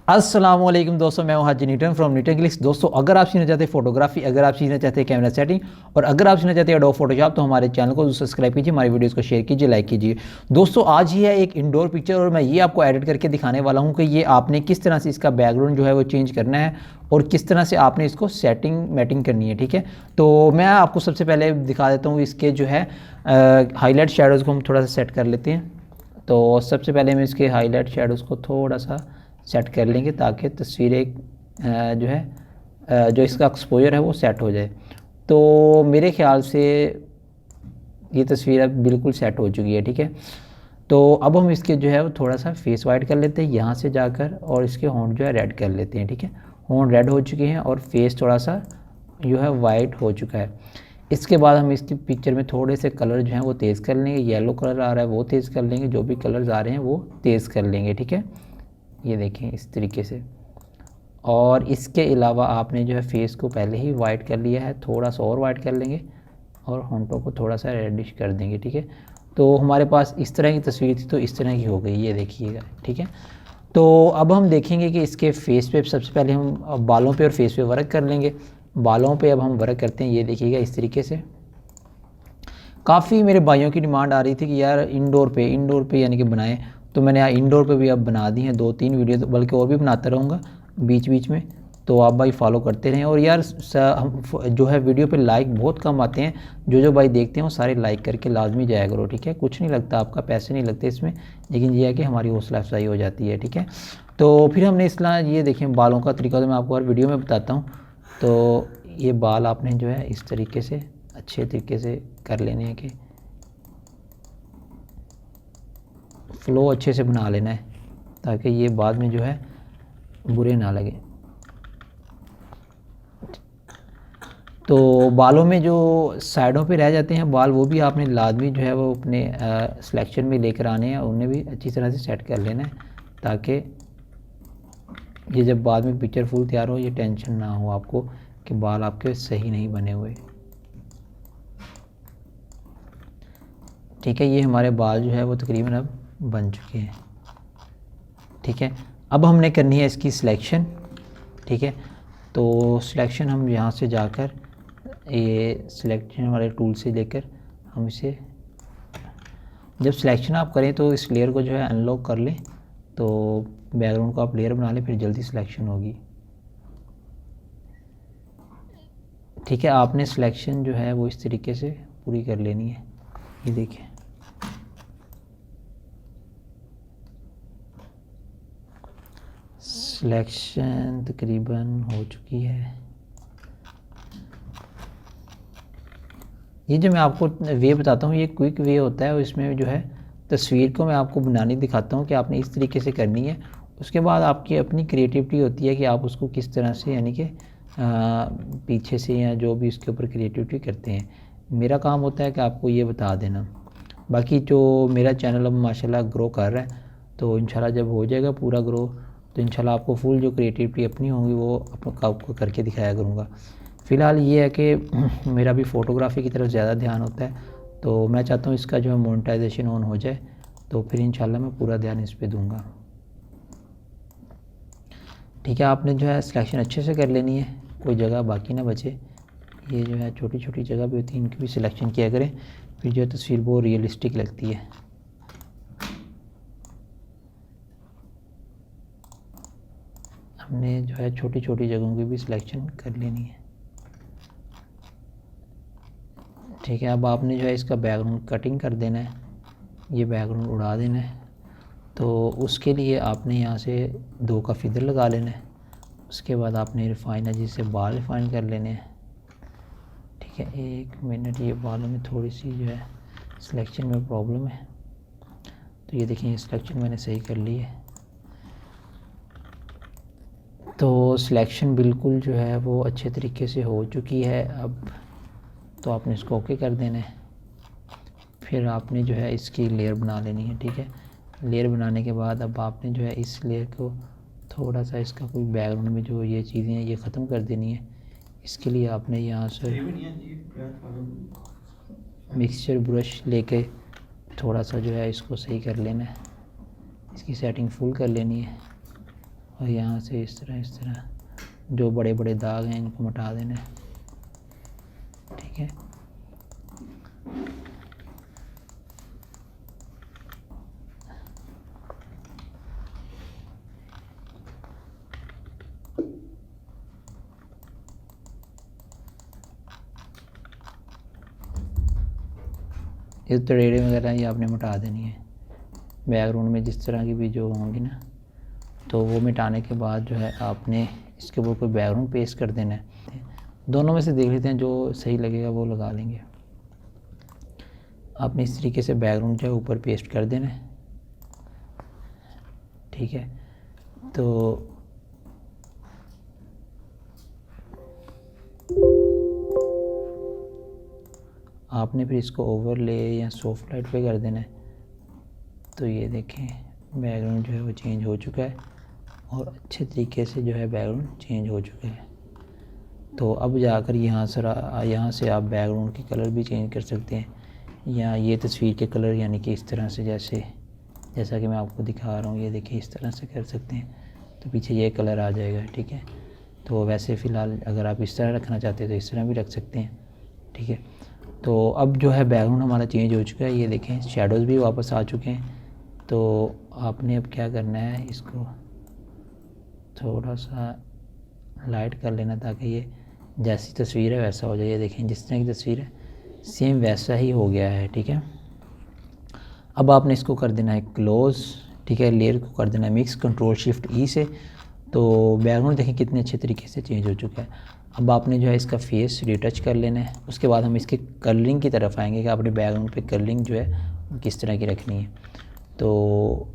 अस्सलामुअलैकुम दोस्तों, मैं हूं हाजी न्यूटन फ्रॉम न्यूटन क्लिक्स। दोस्तों, अगर आप सीखना चाहते हैं फोटोग्राफी, अगर आप सीखना चाहते हैं कैमरा सेटिंग और अगर आप सीखना चाहते हैं एडोब फोटोशॉप, तो हमारे चैनल को सब्सक्राइब कीजिए, हमारी वीडियोस को शेयर कीजिए, लाइक कीजिए। दोस्तों, आज ही है एक इंडोर पिक्चर और मैं ये आपको एडिट करके दिखाने वाला हूँ कि ये आपने किस तरह से इसका बैकग्राउंड जो है वो चेंज करना है और किस तरह से आपने इसको सेटिंग मैटिंग करनी है। ठीक है, तो मैं आपको सबसे पहले दिखा देता हूँ इसके जो है हाईलाइट शेडोज़ को हम थोड़ा सा सेट कर लेते हैं। तो सबसे पहले हम इसके हाईलाइट शेडोज़ को थोड़ा सा सेट कर लेंगे ताकि तस्वीर एक जो है जो इसका एक्सपोजर है वो सेट हो जाए। तो मेरे ख़्याल से ये तस्वीर अब बिल्कुल सेट हो चुकी है। ठीक है, तो अब हम इसके जो है वो थोड़ा सा फेस वाइट कर लेते हैं यहाँ से जाकर और इसके होंठ जो है रेड कर लेते हैं। ठीक है, होंठ रेड हो चुके हैं और फेस थोड़ा सा जो है वाइट हो चुका है। इसके बाद हम इसकी पिक्चर में थोड़े से कलर जो हैं वो तेज़ कर लेंगे। येलो कलर आ रहा है वो तेज़ कर लेंगे, जो भी कलर्स आ रहे हैं वो तेज़ कर लेंगे। ठीक है, ये देखें इस तरीके से। और इसके अलावा आपने जो है फेस को पहले ही वाइट कर लिया है, थोड़ा सा और वाइट कर लेंगे और होंठों को थोड़ा सा रेडिश कर देंगे। ठीक है, तो हमारे पास इस तरह की तस्वीर थी तो इस तरह की हो गई, ये देखिएगा। ठीक है, तो अब हम देखेंगे कि इसके फेस पे सबसे पहले हम बालों पे और फेस पे वर्क कर लेंगे। बालों पे अब हम वर्क करते हैं, ये देखिएगा इस तरीके से। काफ़ी मेरे भाइयों की डिमांड आ रही थी कि यार इंडोर पे यानी कि बनाएं, तो मैंने यहाँ इंडोर पे भी अब बना दी हैं 2-3 वीडियो, तो बल्कि और भी बनाता रहूँगा बीच बीच में। तो आप भाई फॉलो करते रहें। और यार हम जो है वीडियो पे लाइक बहुत कम आते हैं, जो भाई देखते हैं वो सारे लाइक करके लाजमी जाया करो। ठीक है, कुछ नहीं लगता आपका, पैसे नहीं लगते इसमें, लेकिन ये है कि हमारी हौसला अफजाई हो जाती है। ठीक है, तो फिर हमने इसला ये देखें बालों का तरीका तो मैं आपको हर वीडियो में बताता हूँ। तो ये बाल आपने जो है इस तरीके से अच्छे तरीके से कर लेने हैं कि फ़्लो अच्छे से बना लेना है ताकि ये बाद में जो है बुरे ना लगे। तो बालों में जो साइडों पे रह जाते हैं बाल, वो भी आपने लाजमी जो है वो अपने सिलेक्शन में लेकर आने हैं, उन्हें भी अच्छी तरह से सेट कर लेना है ताकि ये जब बाद में पिक्चर फुल तैयार हो ये टेंशन ना हो आपको कि बाल आपके सही नहीं बने हुए। ठीक है, ये हमारे बाल जो है वो तकरीबन अब बन चुके हैं। ठीक है, अब हमने करनी है इसकी सिलेक्शन। ठीक है, तो सिलेक्शन हम यहाँ से जाकर ये सिलेक्शन वाले टूल से लेकर हम इसे, जब सिलेक्शन आप करें तो इस लेयर को जो है अनलॉक कर लें, तो बैकग्राउंड को आप लेयर बना लें, फिर जल्दी सिलेक्शन होगी। ठीक है, आपने सिलेक्शन जो है वो इस तरीके से पूरी कर लेनी है। ये देखें, सिलेक्शन तकरीबन हो चुकी है। ये जो मैं आपको वे बताता हूँ ये क्विक वे होता है और इसमें जो है तस्वीर को मैं आपको बनाने दिखाता हूँ कि आपने इस तरीके से करनी है। उसके बाद आपकी अपनी क्रिएटिविटी होती है कि आप उसको किस तरह से यानी कि पीछे से या जो भी उसके ऊपर क्रिएटिविटी करते हैं। मेरा काम होता है कि आपको ये बता देना। बाकी जो मेरा चैनल अब माशाल्लाह ग्रो कर रहा है, तो इंशाल्लाह जब हो जाएगा पूरा ग्रो तो इंशाल्लाह आपको फुल जो क्रिएटिविटी अपनी होंगी वो आपको करके दिखाया करूँगा। फ़िलहाल ये है कि मेरा भी फ़ोटोग्राफ़ी की तरफ ज़्यादा ध्यान होता है, तो मैं चाहता हूँ इसका जो है मोनेटाइजेशन ऑन हो जाए तो फिर इंशाल्लाह मैं पूरा ध्यान इस पे दूँगा। ठीक है, आपने जो है सिलेक्शन अच्छे से कर लेनी है, कोई जगह बाकी ना बचे। ये जो है छोटी छोटी जगह भी होती है, इनकी भी सिलेक्शन किया करें, फिर जो है तस्वीर बहुत रियलिस्टिक लगती है। हमने जो है छोटी छोटी जगहों की भी सिलेक्शन कर लेनी है। ठीक है, अब आपने जो है इसका बैकग्राउंड कटिंग कर देना है, ये बैकग्राउंड उड़ा देना है। तो उसके लिए आपने यहाँ से 2 का फिदर लगा लेना है। उसके बाद आपने रिफ़ाइन है जिससे बाल रिफ़ाइन कर लेने हैं। ठीक है, 1 मिनट, ये बालों में थोड़ी सी जो है सिलेक्शन में प्रॉब्लम है, तो ये देखिए सिलेक्शन मैंने सही कर ली है। तो सिलेक्शन बिल्कुल जो है वो अच्छे तरीके से हो चुकी है। अब तो आपने इसको ओके कर देना है, फिर आपने जो है इसकी लेयर बना लेनी है। ठीक है, लेयर बनाने के बाद अब आपने जो है इस लेयर को थोड़ा सा इसका कोई बैकग्राउंड में जो ये चीज़ें हैं ये ख़त्म कर देनी है। इसके लिए आपने यहाँ से मिक्सचर ब्रश लेके थोड़ा सा जो है इसको सही कर लेना है, इसकी सेटिंग फुल कर लेनी है। और यहाँ से इस तरह जो बड़े बड़े दाग हैं इनको मिटा देना है, ठीक है। ये तड़ेड़े वगैरह ये आपने मिटा देनी है बैकग्राउंड में जिस तरह की भी जो होंगी ना, तो वो मिटाने के बाद जो है आपने इसके ऊपर कोई बैकग्राउंड पेस्ट कर देना है। दोनों में से देख लेते हैं, जो सही लगेगा वो लगा लेंगे। आपने इस तरीके से बैकग्राउंड जो है ऊपर पेस्ट कर देना है, ठीक है। तो आपने फिर इसको ओवरले या सॉफ्ट लाइट पे कर देना है। तो ये देखें बैकग्राउंड जो है वो चेंज हो चुका है और अच्छे तरीके से जो है बैकग्राउंड चेंज हो चुका है। तो अब जाकर यहाँ से आप बैकग्राउंड के कलर भी चेंज कर सकते हैं, या ये तस्वीर के कलर यानी कि इस तरह से जैसा कि मैं आपको दिखा रहा हूँ, ये देखिए इस तरह से कर सकते हैं। तो पीछे ये कलर आ जाएगा, ठीक है। तो वैसे फ़िलहाल अगर आप इस तरह रखना चाहते हैं तो इस तरह भी रख सकते हैं, ठीक है। तो अब जो है बैकग्राउंड हमारा चेंज हो चुका है, ये देखें शेडोज़ भी वापस आ चुके हैं। तो आपने अब क्या करना है, इसको थोड़ा सा लाइट कर लेना ताकि ये जैसी तस्वीर है वैसा हो जाए। ये देखें जिस तरह की तस्वीर है सेम वैसा ही हो गया है, ठीक है। अब आपने इसको कर देना है क्लोज़, ठीक है। लेयर को कर देना है मिक्स, कंट्रोल शिफ्ट ई से। तो बैकग्राउंड देखें कितने अच्छे तरीके से चेंज हो चुका है। अब आपने जो है इसका फेस रिटच कर लेना है। उसके बाद हम इसके कलरिंग की तरफ आएंगे कि आपने बैकग्राउंड पे कलरिंग जो है किस तरह की रखनी है। तो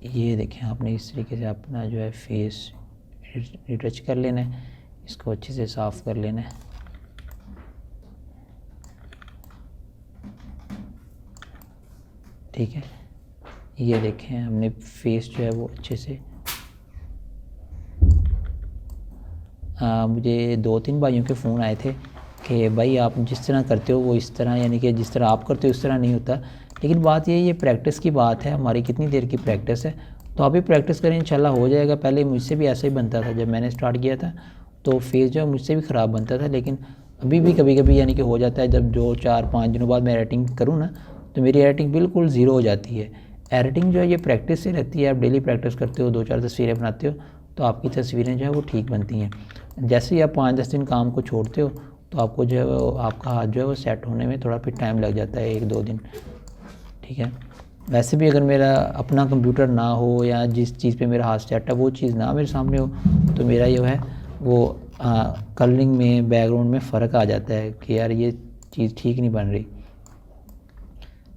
ये देखें आपने इस तरीके से अपना जो है फेस रिटच कर लेना है, इसको अच्छे से साफ़ कर लेना है, ठीक है। ये देखें हमने फेस जो है वो अच्छे से मुझे 2-3 भाइयों के फ़ोन आए थे कि भाई आप जिस तरह करते हो वो इस तरह, यानी कि जिस तरह आप करते हो उस तरह नहीं होता। लेकिन बात ये प्रैक्टिस की बात है, हमारी कितनी देर की प्रैक्टिस है। तो आप भी प्रैक्टिस करें, इंशाल्लाह हो जाएगा। पहले मुझसे भी ऐसा ही बनता था, जब मैंने स्टार्ट किया था तो फेस जो है मुझसे भी ख़राब बनता था, लेकिन अभी भी कभी कभी यानी कि हो जाता है। जब 4-5 दिनों बाद मैं एडिटिंग करूँ ना तो मेरी एडिटिंग बिल्कुल ज़ीरो हो जाती है। एडिटिंग जो है ये प्रैक्टिस से रहती है। आप डेली प्रैक्टिस करते हो, 2-4 तस्वीरें बनाते हो तो आपकी तस्वीरें जो है वो ठीक बनती हैं। जैसे ही आप 5-10 दिन काम को छोड़ते हो तो आपको जो है वो आपका हाथ जो है वो सेट होने में थोड़ा फिर टाइम लग जाता है, 1-2 दिन, ठीक है। वैसे भी अगर मेरा अपना कंप्यूटर ना हो या जिस चीज़ पे मेरा हाथ सेट है वो चीज़ ना मेरे सामने हो तो मेरा जो है वो कलरिंग में बैकग्राउंड में फ़र्क आ जाता है कि यार ये चीज़ ठीक नहीं बन रही,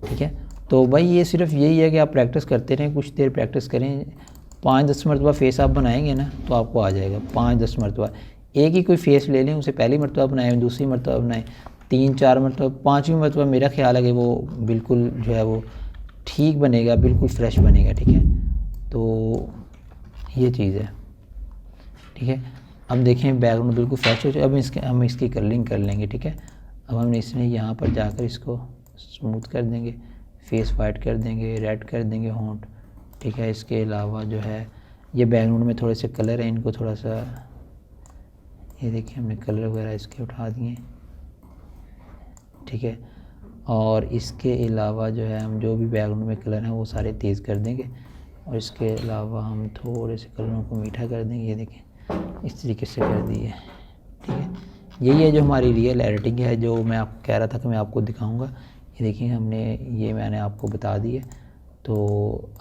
ठीक है। तो भाई ये सिर्फ यही है कि आप प्रैक्टिस करते रहें, कुछ देर प्रैक्टिस करें। 5-10 मरतबा फेस आप बनाएंगे ना तो आपको आ जाएगा। 5-10 मरतबा एक ही कोई फेस ले लें, उसे पहली मरतबा बनाएं, दूसरी मरतबा बनाएं, 3-4 मरतबा, 5वीं मरतबा मेरा ख्याल है कि वो बिल्कुल जो है वो ठीक बनेगा, बिल्कुल फ्रेश बनेगा, ठीक है। तो ये चीज़ है, ठीक है। अब देखें बैकग्राउंड बिल्कुल फ्रेश हो जाए। अब हम इसकी कलरिंग कर लेंगे, ठीक है। अब हमने इसमें यहाँ पर जाकर इसको स्मूथ कर देंगे, फेस वाइट कर देंगे, रेड कर देंगे होंठ, ठीक है। इसके अलावा जो है ये बैकग्राउंड में थोड़े से कलर हैं, इनको थोड़ा सा, ये देखिए हमने कलर वगैरह इसके उठा दिए, ठीक है। और इसके अलावा जो है हम जो भी बैकग्राउंड में कलर हैं वो सारे तेज़ कर देंगे और इसके अलावा हम थोड़े से कलरों को मीठा कर देंगे। ये देखें इस तरीके से कर दिए, ठीक है। यही है जो हमारी रियल एडिटिंग है, जो मैं आपको कह रहा था कि मैं आपको दिखाऊंगा। ये देखिए मैंने आपको बता दी है। तो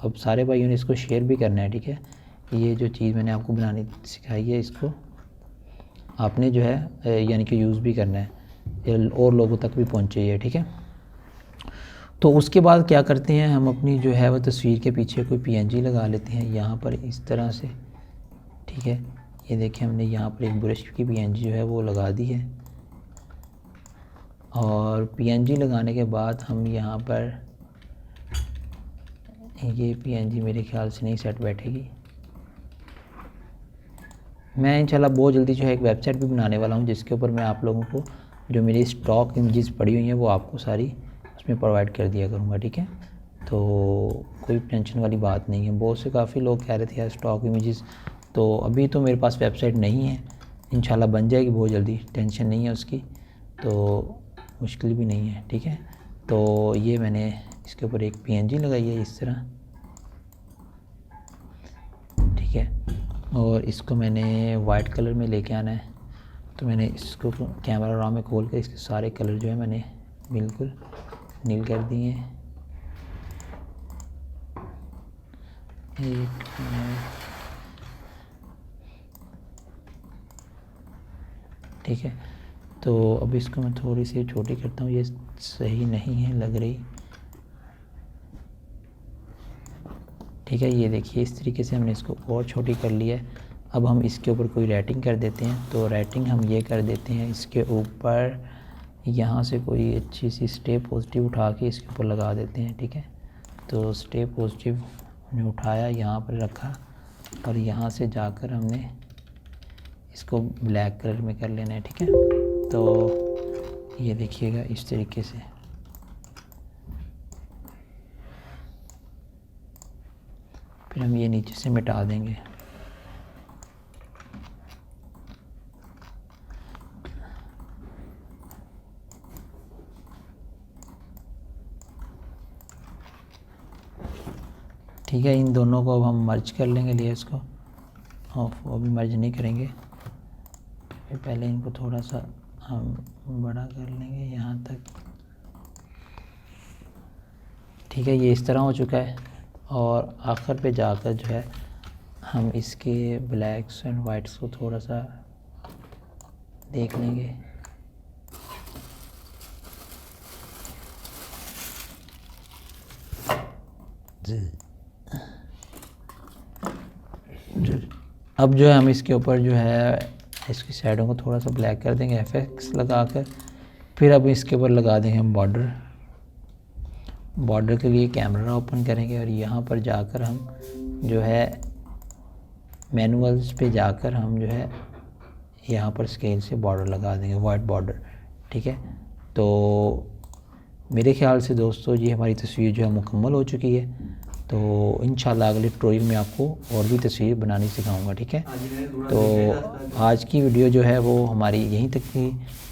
अब सारे भाइयों ने इसको शेयर भी करना है, ठीक है। ये जो चीज़ मैंने आपको बनानी सिखाई है इसको आपने जो है यानी कि यूज़ भी करना है और लोगों तक भी पहुँचे ये, ठीक है। तो उसके बाद क्या करते हैं, हम अपनी जो है वो तस्वीर के पीछे कोई पीएनजी लगा लेते हैं यहाँ पर इस तरह से, ठीक है। ये देखिए हमने यहाँ पर एक ब्रश की पीएनजी जो है वो लगा दी है और पीएनजी लगाने के बाद हम यहाँ पर ये पीएनजी मेरे ख्याल से नहीं सेट बैठेगी। मैं इंशाल्लाह बहुत जल्दी जो है एक वेबसाइट भी बनाने वाला हूँ जिसके ऊपर मैं आप लोगों को जो मेरी स्टॉक इमेजेस पड़ी हुई हैं वो आपको सारी उसमें प्रोवाइड कर दिया करूँगा, ठीक है। तो कोई टेंशन वाली बात नहीं है। बहुत से काफ़ी लोग कह रहे थे यार स्टॉक इमेजेस तो अभी तो मेरे पास वेबसाइट नहीं है, इंशाल्लाह बन जाएगी बहुत जल्दी, टेंशन नहीं है उसकी, तो मुश्किल भी नहीं है, ठीक है। तो ये मैंने इसके ऊपर एक PNG लगाई है इस तरह, ठीक है। और इसको मैंने वाइट कलर में लेके आना है, तो मैंने इसको कैमरा रॉ में खोल कर इसके सारे कलर जो है मैंने बिल्कुल नील कर दिए हैं। एक ठीक है, तो अब इसको मैं थोड़ी सी छोटी करता हूँ, ये सही नहीं है लग रही, ठीक है। ये देखिए इस तरीके से हमने इसको और छोटी कर लिया है। अब हम इसके ऊपर कोई राइटिंग कर देते हैं, तो राइटिंग हम ये कर देते हैं इसके ऊपर, यहाँ से कोई अच्छी सी स्टे पॉजिटिव उठा के इसके ऊपर लगा देते हैं, ठीक है। तो स्टे पॉजिटिव हमने उठाया, यहाँ पर रखा, और यहाँ से जाकर हमने इसको ब्लैक कलर में कर लेना है, ठीक है। तो ये देखिएगा इस तरीके से, फिर हम ये नीचे से मिटा देंगे। ठीक है, इन दोनों को अब हम मर्ज कर लेंगे लेयर्स को, और वो भी मर्ज नहीं करेंगे, पहले इनको थोड़ा सा हम बड़ा कर लेंगे यहाँ तक, ठीक है। ये इस तरह हो चुका है, और आखिर पे जाकर जो है हम इसके ब्लैक्स एंड वाइट्स को थोड़ा सा देख लेंगे। अब जो है हम इसके ऊपर जो है इसकी साइडों को थोड़ा सा ब्लैक कर देंगे FX लगा कर, फिर अब इसके ऊपर लगा देंगे हम बॉर्डर। बॉर्डर के लिए कैमरा ओपन करेंगे, और यहाँ पर जाकर हम जो है मैनुअल्स पे जाकर हम जो है यहाँ पर स्केल से बॉर्डर लगा देंगे, वाइट बॉर्डर, ठीक है। तो मेरे ख्याल से दोस्तों ये हमारी तस्वीर जो है मुकम्मल हो चुकी है। तो इंशाल्लाह अगले ट्यूटोरियल में आपको और भी तस्वीर बनानी सिखाऊंगा, ठीक है। तो आज की वीडियो जो है वो हमारी यहीं तक थी,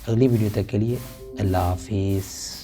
अगली वीडियो तक के लिए अल्लाह हाफिज़।